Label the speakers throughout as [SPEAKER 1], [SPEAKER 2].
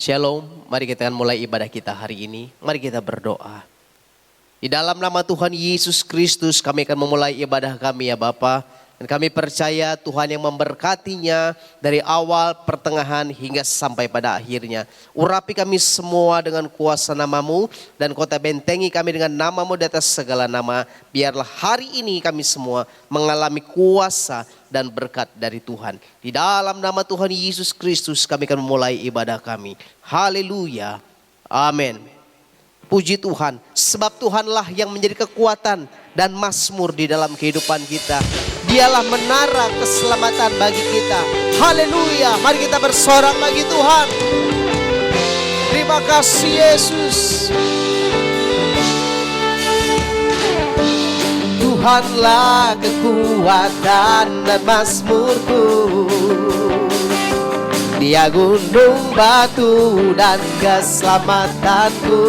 [SPEAKER 1] Shalom, mari kita akan mulai ibadah kita hari ini. Mari kita berdoa. Di dalam nama Tuhan Yesus Kristus kami akan memulai ibadah kami ya Bapa. Dan kami percaya Tuhan yang memberkatinya dari awal, pertengahan hingga sampai pada akhirnya. Urapi kami semua dengan kuasa nama-Mu dan kota bentengi kami dengan nama-Mu di atas segala nama. Biarlah hari ini kami semua mengalami kuasa dan berkat dari Tuhan. Di dalam nama Tuhan Yesus Kristus kami akan memulai ibadah kami. Haleluya. Amin. Puji Tuhan, sebab Tuhanlah yang menjadi kekuatan dan mazmur di dalam kehidupan kita. Dialah menara keselamatan bagi kita. Haleluya, mari kita bersorak bagi Tuhan. Terima kasih Yesus. Tuhanlah kekuatan dan mazmurku. Dia gunung batu dan keselamatanku.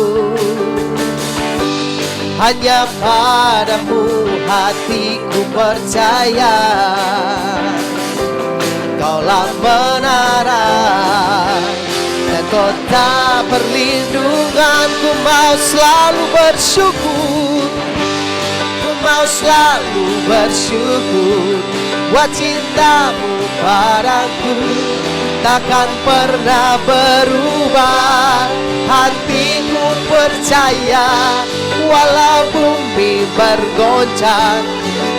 [SPEAKER 1] Hanya padamu hatiku percaya. Kaulah menara dan kota perlindunganku. Mau selalu bersyukur, ku mau selalu bersyukur. Buat cintamu padaku takkan pernah berubah. Hatiku percaya, walau bumi bergoncang,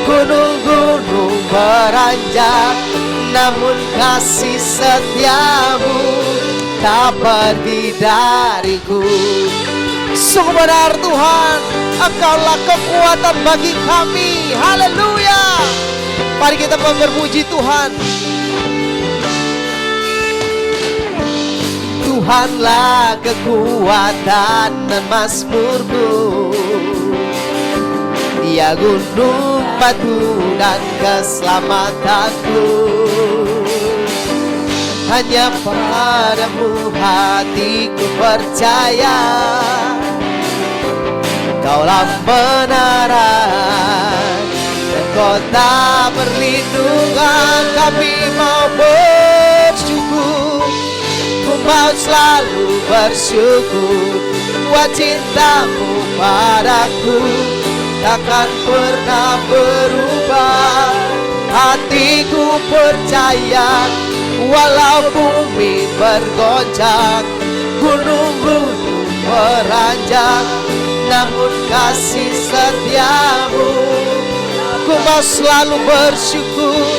[SPEAKER 1] gunung-gunung beranjak, namun kasih setiamu tak pergi dariku. Sungguh benar Tuhan, Engkaulah kekuatan bagi kami. Haleluya. Mari kita berpuji Tuhan. Tuhanlah kekuatan dan mazmurku. Dia gunung batu dan keselamatanku. Hanya padamu hatiku percaya. Kaulah menara dan kota perlindungan. Kami mau bersyukur, ku mau selalu bersyukur. Buat cintamu padaku takkan pernah berubah. Hatiku percaya, walau bumi bergoncang, gunung-gunung beranjak, namun kasih setiamu. Ku mau selalu bersyukur,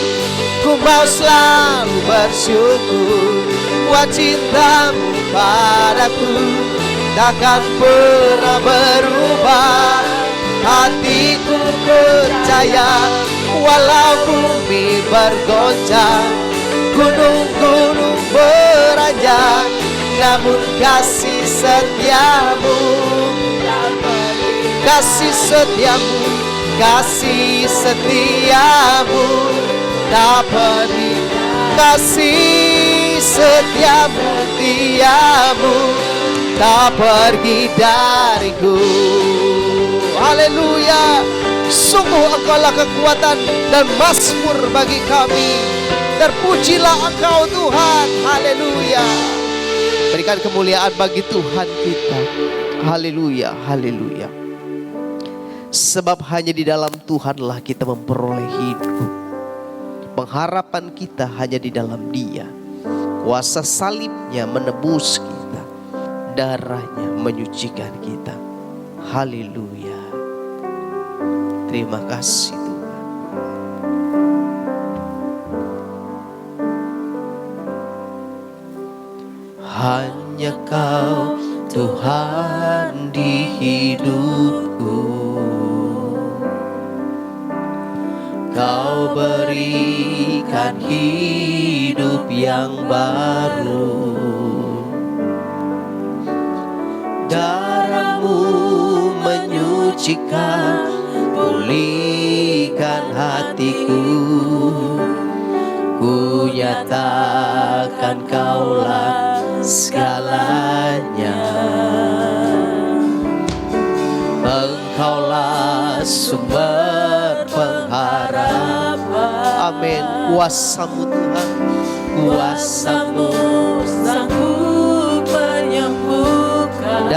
[SPEAKER 1] ku mau selalu bersyukur. Buat cintamu padaku takkan pernah berubah. Hatiku percaya, walau bumi bergoncang, gunung-gunung beranjak, namun kasih setiamu, kasih setiamu, kasih setiamu tak pergi. Kasih setiamu, tiamu tak pergi dariku. Haleluya. Sungguh Engkaulah kekuatan dan mazmur bagi kami. Terpujilah Engkau Tuhan. Haleluya. Berikan kemuliaan bagi Tuhan kita. Haleluya, haleluya. Sebab hanya di dalam Tuhanlah kita memperoleh hidup. Pengharapan kita hanya di dalam Dia. Kuasa salibnya menebus kita, darahnya menyucikan kita. Haleluya. Terima kasih Tuhan. Hanya Kau Tuhan di hidupku. Kau berikan hidup yang baru. Darah-Mu menyucikan, pulihkan hatiku. Ku nyatakan Kaulah segalanya. Engkaulah sumber pengharapan. Amin. Kuasa-Mu Tuhan, kuasa-Mu sanggup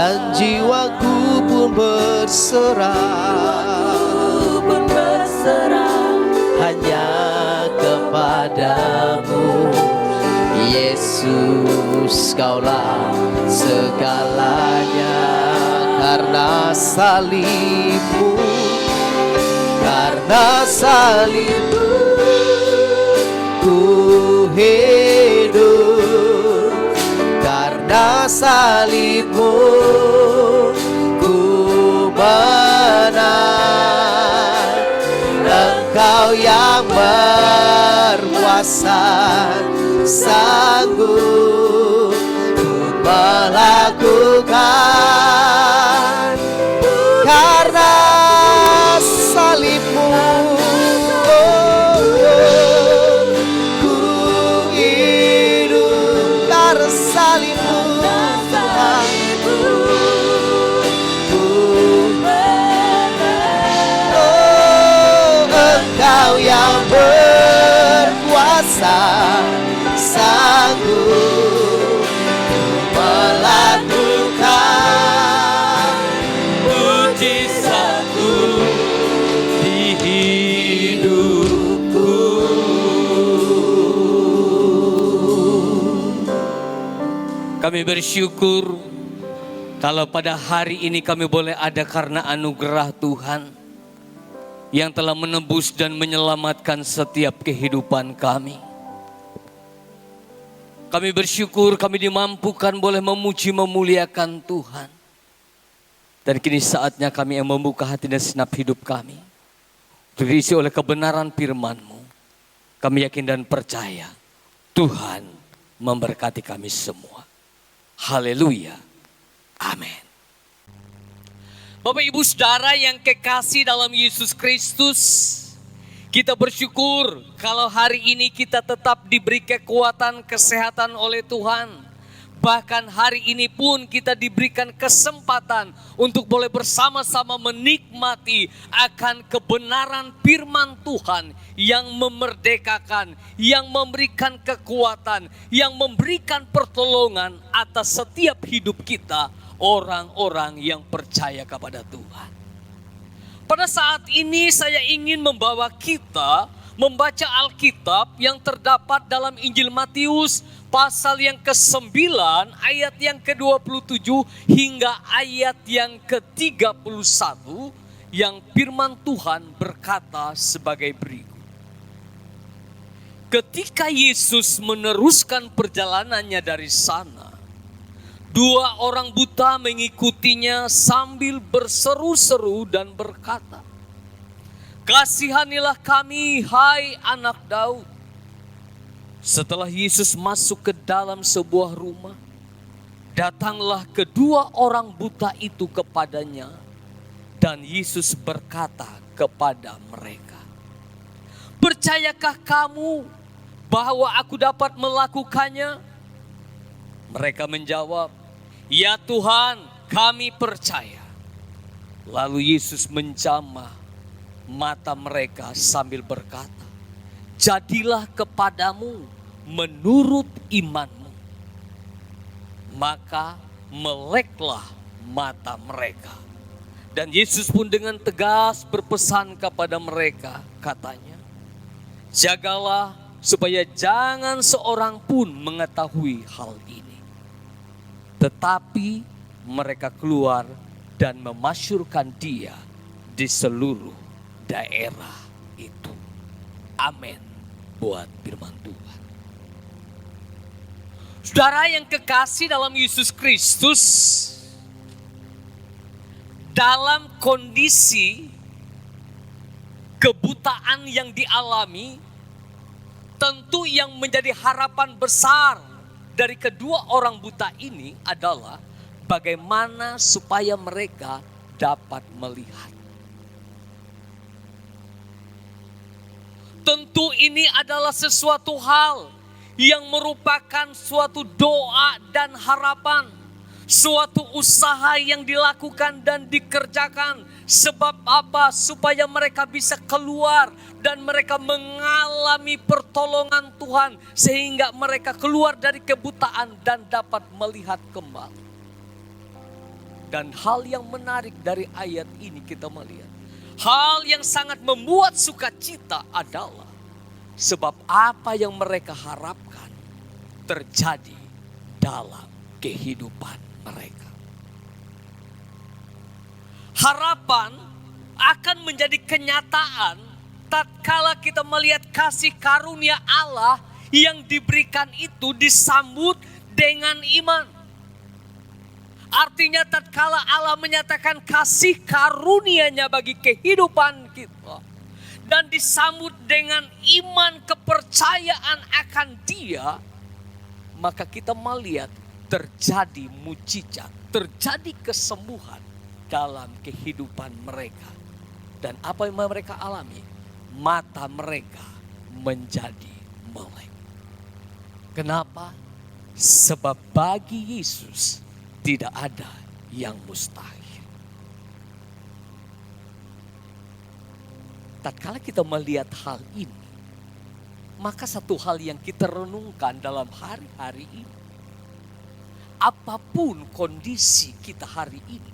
[SPEAKER 1] dan jiwaku pun berserah hanya kepadamu. Yesus, Kaulah segalanya. Karena salibmu, ku hidup. Karena salibmu, ku menang. Engkau yang berkuasa, sanggup untuk melakukan. Karena salibmu, ku hidup. Karena salibmu, Engkau yang berkuasa, sanggup melakukan mujizatmu di hidupku.
[SPEAKER 2] Kami bersyukur kalau pada hari ini kami boleh ada karena anugerah Tuhan yang telah menebus dan menyelamatkan setiap kehidupan kami. Kami bersyukur kami dimampukan boleh memuji memuliakan Tuhan. Dan kini saatnya kami yang membuka hati dan segenap hidup kami diisi oleh kebenaran firman-Mu. Kami yakin dan percaya Tuhan memberkati kami semua. Haleluya. Amin. Bapak Ibu Saudara yang kekasih dalam Yesus Kristus, kita bersyukur kalau hari ini kita tetap diberi kekuatan, kesehatan oleh Tuhan. Bahkan hari ini pun kita diberikan kesempatan untuk boleh bersama-sama menikmati akan kebenaran firman Tuhan yang memerdekakan, yang memberikan kekuatan, yang memberikan pertolongan atas setiap hidup kita, orang-orang yang percaya kepada Tuhan. Pada saat ini saya ingin membawa kita membaca Alkitab yang terdapat dalam Injil Matius pasal yang ke-9 ayat yang ke-27 hingga ayat yang ke-31 yang firman Tuhan berkata sebagai berikut. Ketika Yesus meneruskan perjalanannya dari sana, dua orang buta mengikutinya sambil berseru-seru dan berkata, "Kasihanilah kami, hai anak Daud." Setelah Yesus masuk ke dalam sebuah rumah, datanglah kedua orang buta itu kepadanya, dan Yesus berkata kepada mereka, "Percayakah kamu bahwa aku dapat melakukannya?" Mereka menjawab, "Ya Tuhan, kami percaya." Lalu Yesus menjamah mata mereka sambil berkata, "Jadilah kepadamu menurut imanmu." Maka meleklah mata mereka. Dan Yesus pun dengan tegas berpesan kepada mereka, katanya, "Jagalah supaya jangan seorang pun mengetahui hal ini." Tetapi mereka keluar dan memasyurkan dia di seluruh daerah itu. Amin buat firman Tuhan. Saudara yang kekasih dalam Yesus Kristus, dalam kondisi kebutaan yang dialami, tentu yang menjadi harapan besar dari kedua orang buta ini adalah bagaimana supaya mereka dapat melihat. Tentu ini adalah sesuatu hal yang merupakan suatu doa dan harapan. Suatu usaha yang dilakukan dan dikerjakan. Sebab apa? Supaya mereka bisa keluar dan mereka mengalami pertolongan Tuhan. Sehingga mereka keluar dari kebutaan dan dapat melihat kembali. Dan hal yang menarik dari ayat ini kita melihat. Hal yang sangat membuat sukacita adalah sebab apa yang mereka harapkan terjadi dalam kehidupan mereka. Harapan akan menjadi kenyataan tatkala kita melihat kasih karunia Allah yang diberikan itu disambut dengan iman. Artinya tatkala Allah menyatakan kasih karunia-Nya bagi kehidupan kita dan disambut dengan iman kepercayaan akan Dia, maka kita melihat terjadi mujizat, terjadi kesembuhan dalam kehidupan mereka. Dan apa yang mereka alami? Mata mereka menjadi melek. Kenapa? Sebab bagi Yesus tidak ada yang mustahil. Tatkala kita melihat hal ini, maka satu hal yang kita renungkan dalam hari-hari ini, apapun kondisi kita hari ini,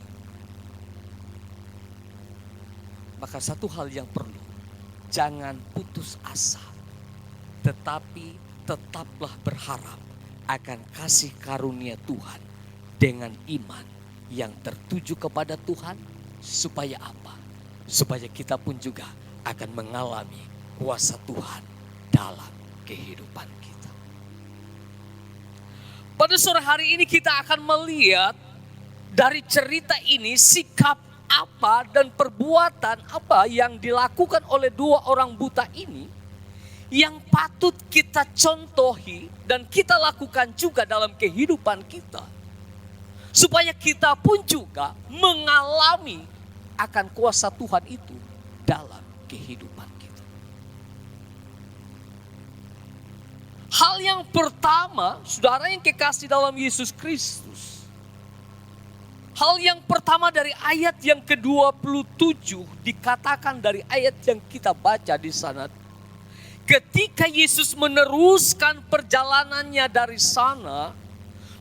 [SPEAKER 2] maka satu hal yang perlu, jangan putus asa, tetapi tetaplah berharap akan kasih karunia Tuhan dengan iman yang tertuju kepada Tuhan. Supaya apa? Supaya kita pun juga akan mengalami kuasa Tuhan dalam kehidupan kita. Pada sore hari ini kita akan melihat dari cerita ini sikap apa dan perbuatan apa yang dilakukan oleh dua orang buta ini yang patut kita contohi dan kita lakukan juga dalam kehidupan kita. Supaya kita pun juga mengalami akan kuasa Tuhan itu dalam kehidupan kita. Hal yang pertama, saudara yang kekasih dalam Yesus Kristus. Hal yang pertama dari ayat yang ke-27 dikatakan dari ayat yang kita baca di sana. Ketika Yesus meneruskan perjalanannya dari sana,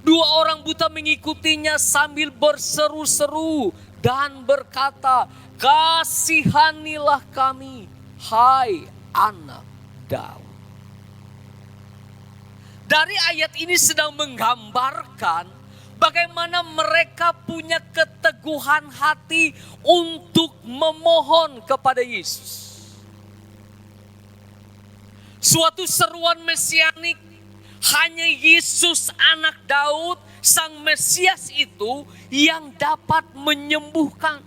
[SPEAKER 2] dua orang buta mengikutinya sambil berseru-seru dan berkata, "Kasihanilah kami, hai anak Daud." Dari ayat ini sedang menggambarkan bagaimana mereka punya keteguhan hati untuk memohon kepada Yesus. Suatu seruan mesianik, hanya Yesus anak Daud, sang Mesias itu yang dapat menyembuhkan.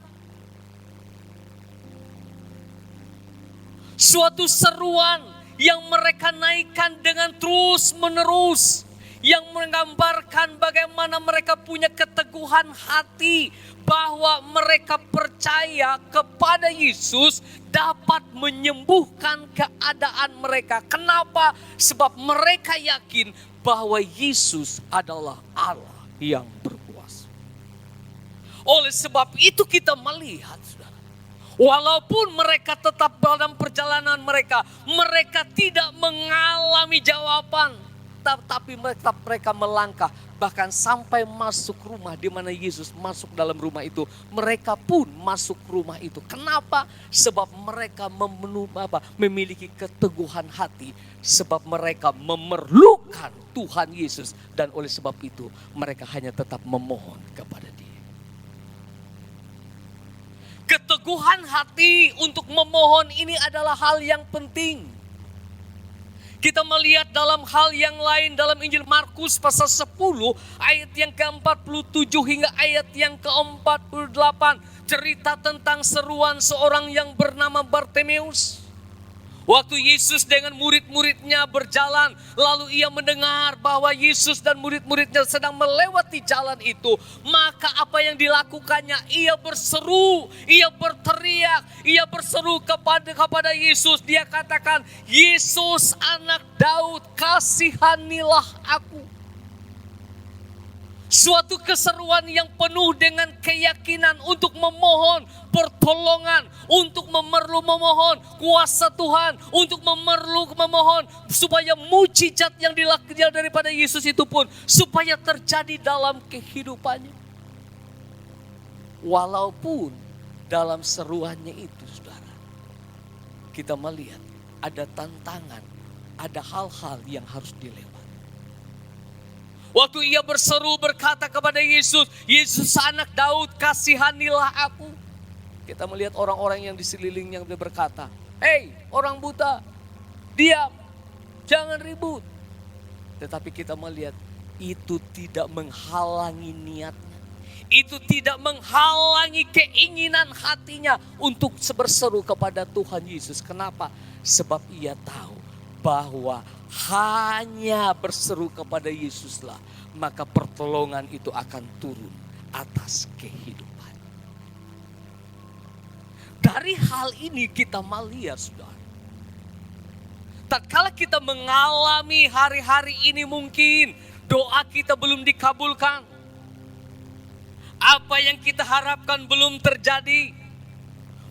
[SPEAKER 2] Suatu seruan yang mereka naikkan dengan terus menerus. Yang menggambarkan bagaimana mereka punya keteguhan hati bahwa mereka percaya kepada Yesus dapat menyembuhkan keadaan mereka. Kenapa? Sebab mereka yakin bahwa Yesus adalah Allah yang berkuasa. Oleh sebab itu kita melihat, saudara, walaupun mereka tetap dalam perjalanan mereka tidak mengalami jawaban. Tapi mereka melangkah bahkan sampai masuk rumah di mana Yesus masuk dalam rumah itu. Mereka pun masuk rumah itu. Kenapa? Sebab mereka memiliki keteguhan hati. Sebab mereka memerlukan Tuhan Yesus. Dan oleh sebab itu mereka hanya tetap memohon kepada Dia. Keteguhan hati untuk memohon ini adalah hal yang penting. Kita melihat dalam hal yang lain dalam Injil Markus pasal 10 ayat yang ke-47 hingga ayat yang ke-48. Cerita tentang seruan seorang yang bernama Bartimeus. Waktu Yesus dengan murid-muridnya berjalan, lalu ia mendengar bahwa Yesus dan murid-muridnya sedang melewati jalan itu. Maka apa yang dilakukannya? Ia berseru, ia berteriak, ia berseru kepada Yesus. Dia katakan, "Yesus anak Daud, kasihanilah aku." Suatu keseruan yang penuh dengan keyakinan untuk memohon pertolongan, untuk memohon kuasa Tuhan, untuk memohon supaya mujizat yang dilakukan daripada Yesus itu pun supaya terjadi dalam kehidupannya. Walaupun dalam seruannya itu saudara, kita melihat ada tantangan, ada hal-hal yang harus dilewati. Waktu ia berseru berkata kepada Yesus, Yesus anak Daud kasihanilah aku. Kita melihat orang-orang yang di sekelilingnya berkata, hei orang buta, diam, jangan ribut. Tetapi kita melihat itu tidak menghalangi niatnya. Itu tidak menghalangi keinginan hatinya untuk berseru kepada Tuhan Yesus. Kenapa? Sebab ia tahu bahwa hanya berseru kepada Yesuslah, maka pertolongan itu akan turun atas kehidupan. Dari hal ini kita melihat saudara, tatkala kita mengalami hari-hari ini mungkin doa kita belum dikabulkan, apa yang kita harapkan belum terjadi,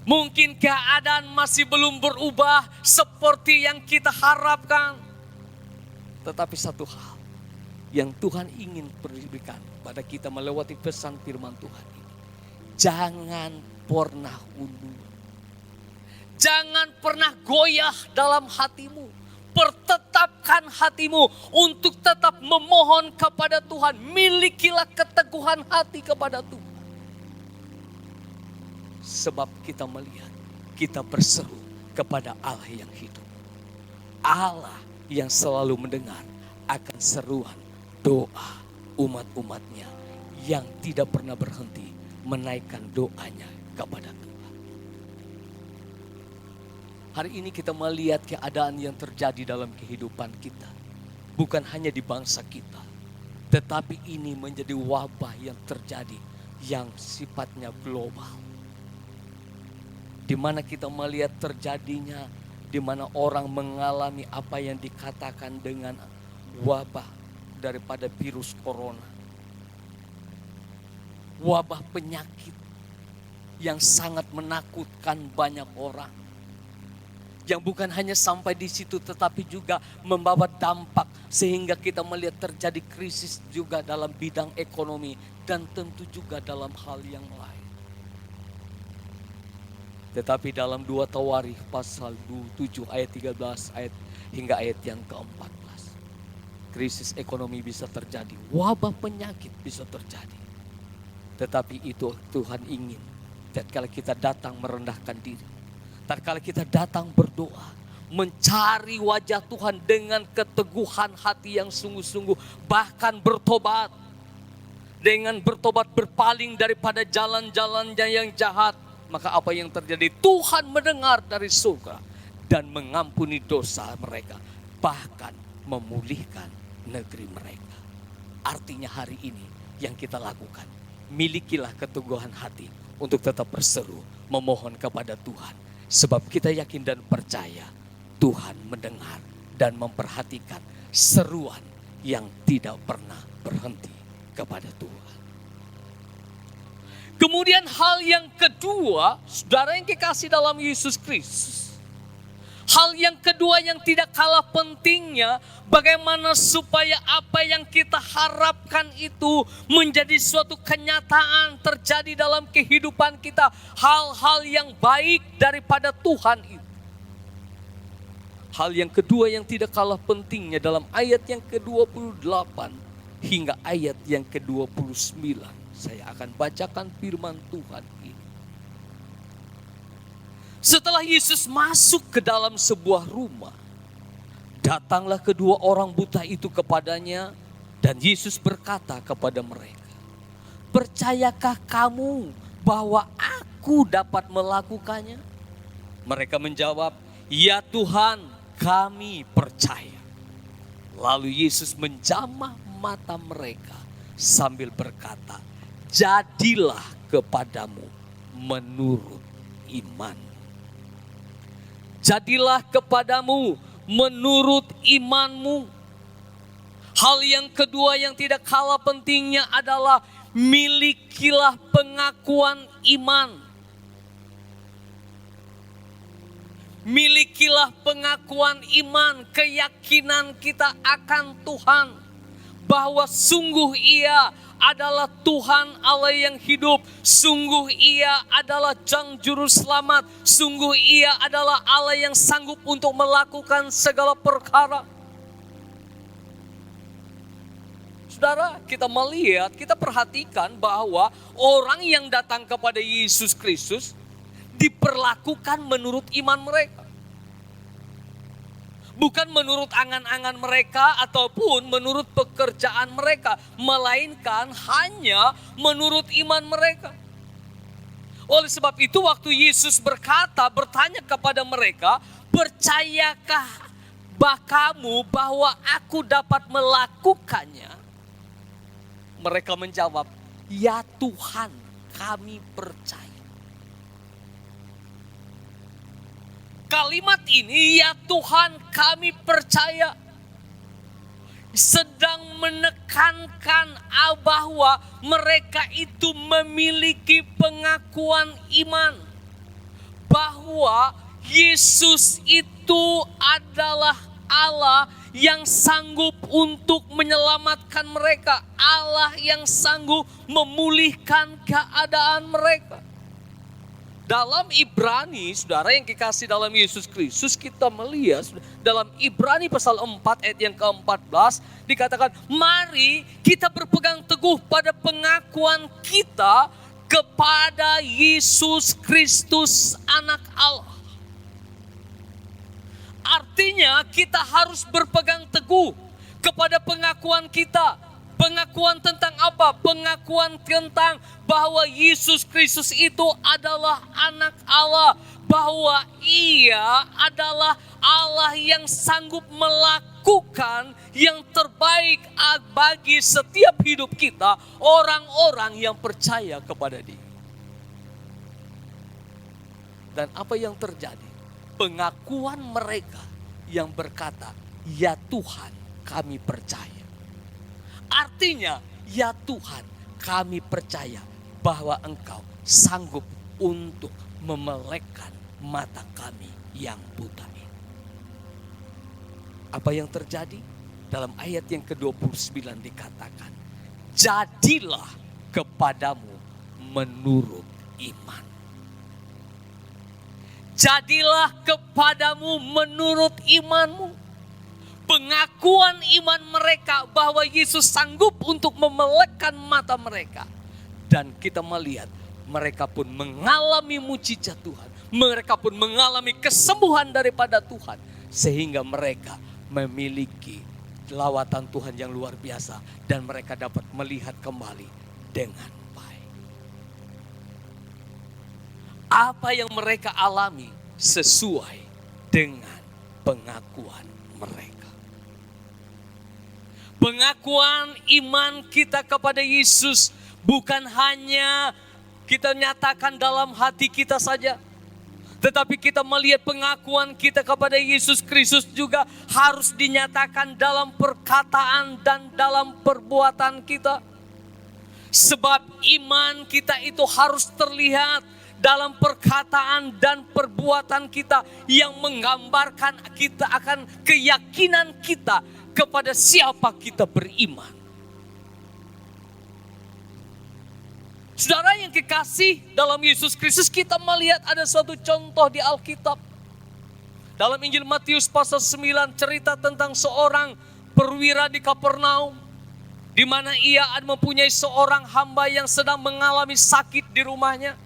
[SPEAKER 2] mungkin keadaan masih belum berubah seperti yang kita harapkan. Tetapi satu hal yang Tuhan ingin berikan pada kita melewati pesan firman Tuhan ini. Jangan pernah undur. Jangan pernah goyah dalam hatimu. Pertetapkan hatimu untuk tetap memohon kepada Tuhan. Milikilah keteguhan hati kepada Tuhan. Sebab kita melihat, kita berseru kepada Allah yang hidup. Allah yang selalu mendengar akan seruan doa umat-umatnya yang tidak pernah berhenti menaikkan doanya kepada Tuhan. Hari ini kita melihat keadaan yang terjadi dalam kehidupan kita. Bukan hanya di bangsa kita, tetapi ini menjadi wabah yang terjadi yang sifatnya global. Di mana kita melihat terjadinya, di mana orang mengalami apa yang dikatakan dengan wabah daripada virus corona. Wabah penyakit yang sangat menakutkan banyak orang. Yang bukan hanya sampai di situ tetapi juga membawa dampak sehingga kita melihat terjadi krisis juga dalam bidang ekonomi dan tentu juga dalam hal yang lain. Tetapi dalam 2 Tawarikh pasal 7 ayat 13 ayat hingga ayat yang ke-14. Krisis ekonomi bisa terjadi, wabah penyakit bisa terjadi. Tetapi itu Tuhan ingin tatkala kita datang merendahkan diri. Tatkala kita datang berdoa, mencari wajah Tuhan dengan keteguhan hati yang sungguh-sungguh, bahkan bertobat. Dengan bertobat berpaling daripada jalan-jalannya yang jahat. Maka apa yang terjadi? Tuhan mendengar dari surga dan mengampuni dosa mereka. Bahkan memulihkan negeri mereka. Artinya hari ini yang kita lakukan, milikilah keteguhan hati untuk tetap berseru, memohon kepada Tuhan. Sebab kita yakin dan percaya Tuhan mendengar dan memperhatikan seruan yang tidak pernah berhenti kepada Tuhan. Kemudian hal yang kedua, saudara yang kekasih dalam Yesus Kristus. Hal yang kedua yang tidak kalah pentingnya, bagaimana supaya apa yang kita harapkan itu menjadi suatu kenyataan terjadi dalam kehidupan kita. Hal-hal yang baik daripada Tuhan itu. Hal yang kedua yang tidak kalah pentingnya dalam ayat yang ke-28 hingga ayat yang ke-29. Saya akan bacakan firman Tuhan ini. Setelah Yesus masuk ke dalam sebuah rumah, datanglah kedua orang buta itu kepadanya dan Yesus berkata kepada mereka, "Percayakah kamu bahwa aku dapat melakukannya?" Mereka menjawab, "Ya Tuhan, kami percaya." Lalu Yesus menjamah mata mereka sambil berkata, "Jadilah kepadamu menurut iman." Jadilah kepadamu menurut imanmu. Hal yang kedua yang tidak kalah pentingnya adalah milikilah pengakuan iman. Milikilah pengakuan iman, keyakinan kita akan Tuhan. bahwa sungguh Ia adalah Tuhan Allah yang hidup. Sungguh Ia adalah Jang Juru Selamat. Sungguh Ia adalah Allah yang sanggup untuk melakukan segala perkara. Saudara, kita melihat, kita perhatikan bahwa orang yang datang kepada Yesus Kristus diperlakukan menurut iman mereka. Bukan menurut angan-angan mereka ataupun menurut pekerjaan mereka, melainkan hanya menurut iman mereka. Oleh sebab itu waktu Yesus bertanya kepada mereka, percayakah kamu bahwa aku dapat melakukannya? Mereka menjawab, ya Tuhan, kami percaya. Kalimat ini, ya Tuhan kami percaya, sedang menekankan bahwa mereka itu memiliki pengakuan iman. Bahwa Yesus itu adalah Allah yang sanggup untuk menyelamatkan mereka. Allah yang sanggup memulihkan keadaan mereka. Dalam Ibrani, saudara yang dikasih dalam Yesus Kristus, kita melihat dalam Ibrani pasal 4 ayat yang ke-14 dikatakan, mari kita berpegang teguh pada pengakuan kita kepada Yesus Kristus anak Allah. Artinya kita harus berpegang teguh kepada pengakuan kita. Pengakuan tentang apa? Pengakuan tentang bahwa Yesus Kristus itu adalah anak Allah. Bahwa Ia adalah Allah yang sanggup melakukan yang terbaik bagi setiap hidup kita. Orang-orang yang percaya kepada Dia. Dan apa yang terjadi? Pengakuan mereka yang berkata, ya Tuhan kami percaya. Artinya, ya Tuhan, kami percaya bahwa Engkau sanggup untuk memelekkan mata kami yang buta ini. Apa yang terjadi? Dalam ayat yang ke-29 dikatakan, jadilah kepadamu menurut iman. Jadilah kepadamu menurut imanmu. Pengakuan iman mereka bahwa Yesus sanggup untuk memelekkan mata mereka. Dan kita melihat mereka pun mengalami mujizat Tuhan. Mereka pun mengalami kesembuhan daripada Tuhan. Sehingga mereka memiliki lawatan Tuhan yang luar biasa. Dan mereka dapat melihat kembali dengan baik. Apa yang mereka alami sesuai dengan pengakuan mereka. Pengakuan iman kita kepada Yesus bukan hanya kita nyatakan dalam hati kita saja. Tetapi kita melihat pengakuan kita kepada Yesus Kristus juga harus dinyatakan dalam perkataan dan dalam perbuatan kita. Sebab iman kita itu harus terlihat dalam perkataan dan perbuatan kita yang menggambarkan kita akan keyakinan kita kepada siapa kita beriman. Saudara yang kekasih dalam Yesus Kristus, kita melihat ada suatu contoh di Alkitab. Dalam Injil Matius pasal 9 cerita tentang seorang perwira di Kapernaum. Di mana ia mempunyai seorang hamba yang sedang mengalami sakit di rumahnya.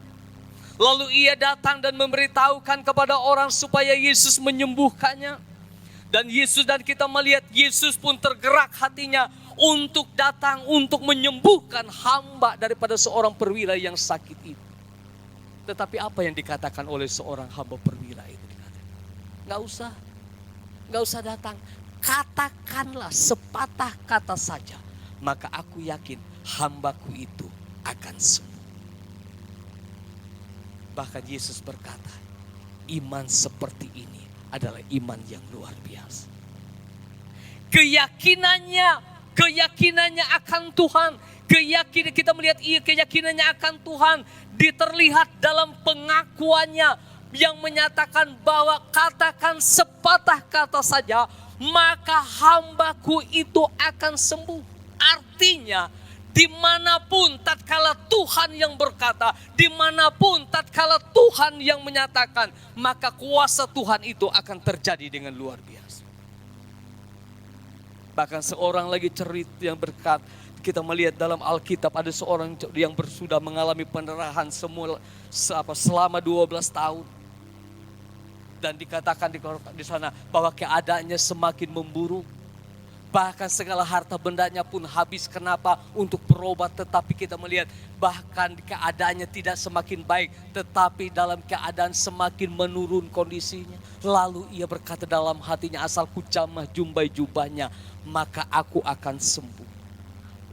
[SPEAKER 2] Lalu ia datang dan memberitahukan kepada orang supaya Yesus menyembuhkannya. Dan kita melihat Yesus pun tergerak hatinya untuk datang untuk menyembuhkan hamba daripada seorang perwira yang sakit itu. Tetapi apa yang dikatakan oleh seorang hamba perwira itu? Gak usah datang. Katakanlah sepatah kata saja. Maka aku yakin hambaku itu akan sembuh. Bahkan Yesus berkata, iman seperti ini adalah iman yang luar biasa. Keyakinannya akan Tuhan. Kita melihat keyakinannya akan Tuhan diterlihat dalam pengakuannya yang menyatakan bahwa katakan sepatah kata saja maka hambaku itu akan sembuh. Artinya dimanapun tatkala Tuhan yang berkata, dimanapun tatkala Tuhan yang menyatakan, maka kuasa Tuhan itu akan terjadi dengan luar biasa. Bahkan seorang lagi cerita yang berkata, kita melihat dalam Alkitab ada seorang yang sudah mengalami pendarahan selama 12 tahun. Dan dikatakan di sana bahwa keadaannya semakin memburuk. Bahkan segala harta bendanya pun habis. Kenapa? Untuk berobat. Tetapi kita melihat bahkan keadaannya tidak semakin baik. Tetapi dalam keadaan semakin menurun kondisinya. Lalu ia berkata dalam hatinya, asal ku jamah jumbai jubahnya, maka aku akan sembuh.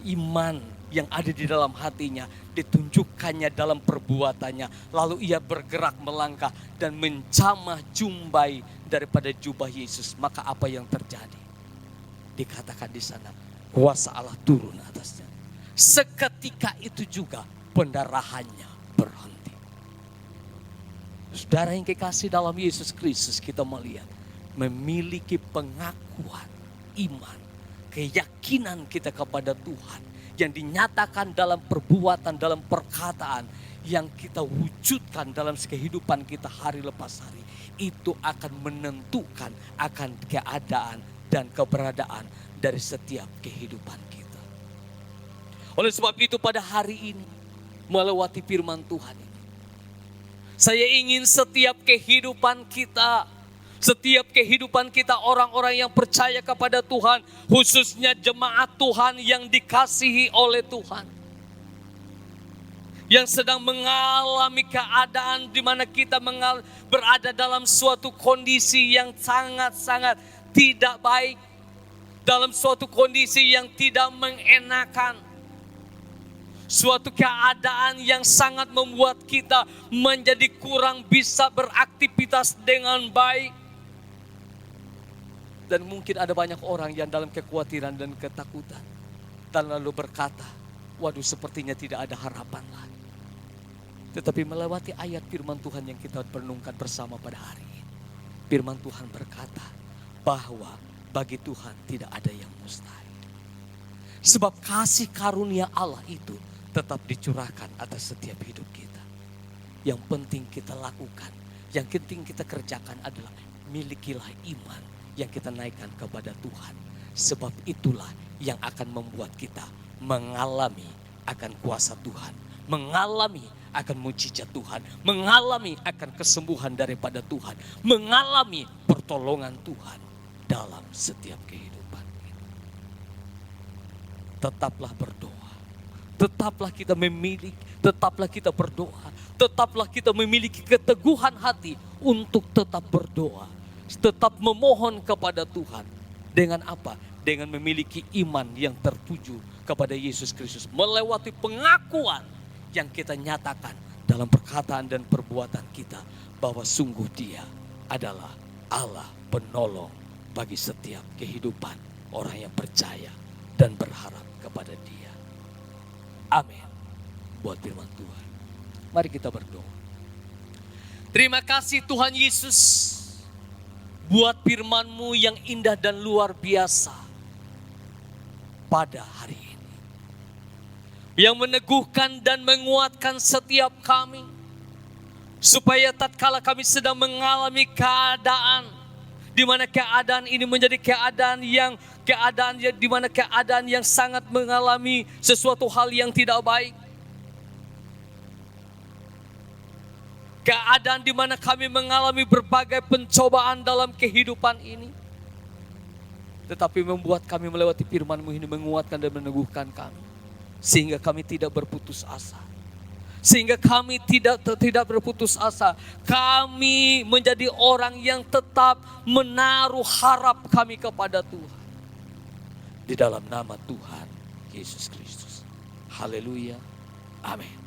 [SPEAKER 2] Iman yang ada di dalam hatinya ditunjukkannya dalam perbuatannya. Lalu ia bergerak melangkah dan menjamah jumbai daripada jubah Yesus. Maka apa yang terjadi? Dikatakan di sana, kuasa Allah turun atasnya. Seketika itu juga pendarahannya berhenti. Saudara yang kekasih dalam Yesus Kristus, kita melihat memiliki pengakuan iman, keyakinan kita kepada Tuhan yang dinyatakan dalam perbuatan, dalam perkataan yang kita wujudkan dalam kehidupan kita hari lepas hari. Itu akan menentukan akan keadaan dan keberadaan dari setiap kehidupan kita. Oleh sebab itu pada hari ini, melewati firman Tuhan ini, saya ingin setiap kehidupan kita orang-orang yang percaya kepada Tuhan, khususnya jemaat Tuhan yang dikasihi oleh Tuhan, yang sedang mengalami keadaan di mana kita berada dalam suatu kondisi yang sangat-sangat tidak baik, dalam suatu kondisi yang tidak mengenakan, suatu keadaan yang sangat membuat kita menjadi kurang bisa beraktivitas dengan baik. Dan mungkin ada banyak orang yang dalam kekhawatiran dan ketakutan, dan lalu berkata, waduh sepertinya tidak ada harapan lagi. Tetapi melewati ayat firman Tuhan yang kita renungkan bersama pada hari ini, firman Tuhan berkata bahwa bagi Tuhan tidak ada yang mustahil. Sebab kasih karunia Allah itu tetap dicurahkan atas setiap hidup kita. Yang penting kita lakukan, yang penting kita kerjakan adalah milikilah iman yang kita naikkan kepada Tuhan. Sebab itulah yang akan membuat kita mengalami akan kuasa Tuhan, mengalami akan mujizat Tuhan, mengalami akan kesembuhan daripada Tuhan, mengalami pertolongan Tuhan dalam setiap kehidupan kita. Tetaplah berdoa, tetaplah kita memiliki, tetaplah kita berdoa, tetaplah kita memiliki keteguhan hati untuk tetap berdoa, tetap memohon kepada Tuhan. Dengan apa? Dengan memiliki iman yang tertuju kepada Yesus Kristus, melewati pengakuan yang kita nyatakan dalam perkataan dan perbuatan kita bahwa sungguh Dia adalah Allah penolong bagi setiap kehidupan orang yang percaya dan berharap kepada Dia. Amin. Buat firman Tuhan, mari kita berdoa. Terima kasih Tuhan Yesus buat firman-Mu yang indah dan luar biasa pada hari ini, yang meneguhkan dan menguatkan setiap kami, supaya tatkala kami sedang mengalami keadaan di mana keadaan ini menjadi keadaan yang di mana keadaan yang sangat mengalami sesuatu hal yang tidak baik, keadaan di mana kami mengalami berbagai pencobaan dalam kehidupan ini, tetapi membuat kami melewati firman-Mu ini menguatkan dan meneguhkan kami, sehingga kami tidak berputus asa. Sehingga kami tidak berputus asa. Kami menjadi orang yang tetap menaruh harap kami kepada Tuhan. Di dalam nama Tuhan Yesus Kristus. Haleluya. Amin.